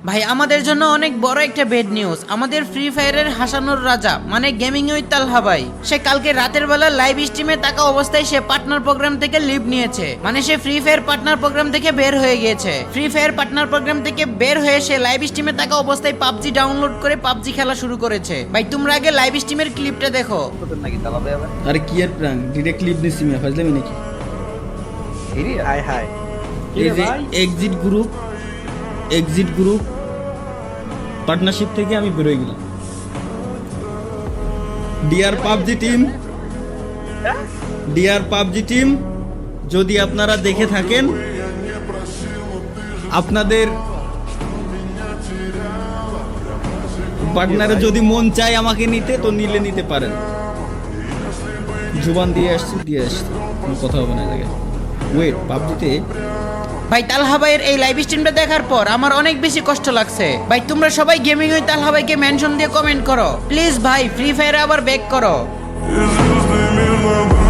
ভাই আমাদের জন্য অনেক বড় একটা বেড নিউজ। আমাদের ফ্রি ফায়ারের হাসানুর রাজা মানে গেমিং উইথ তালহা ভাই, সে কালকে রাতের বেলা লাইভ স্ট্রিমে থাকা অবস্থায় সে পার্টনার প্রোগ্রাম থেকে লিভ নিয়েছে। মানে সে ফ্রি ফায়ার পার্টনার প্রোগ্রাম থেকে বের হয়ে গিয়েছে। ফ্রি ফায়ার পার্টনার প্রোগ্রাম থেকে বের হয়ে সে লাইভ স্ট্রিমে থাকা অবস্থায় পাবজি ডাউনলোড করে পাবজি খেলা শুরু করেছে। ভাই তোমরা আগে লাইভ স্ট্রিমের ক্লিপটা দেখো। আরে কি আর প্রাং ডিরেক্ট ক্লিপ নিছি মিয়া ফাজলামি নাকি? হাই হাই এই যে এক্সিট গ্রুপ পার্টনারশিপ থেকে আমি বের হয়ে গেলাম। ডিয়ার পাবজি টিম যদি আপনারা দেখে থাকেন, আপনাদের পার্টনারে যদি মন চায় আমাকে নিতে তো নিতে পারেন। জুবান দিয়ে আসছি কোনো কথা হবে না জায়গায়। ওয়েট পাবজিতে ভাই তালহা ভাইয়ের এই লাইভ স্ট্রিমটা দেখার পর আমার অনেক বেশি কষ্ট লাগছে। ভাই তোমরা সবাই গেমিং উইথ তালহা ভাইকে মেনশন দিয়ে কমেন্ট করো প্লিজ। ভাই ফ্রি ফায়ারে আবার ব্যাক করো। His name is my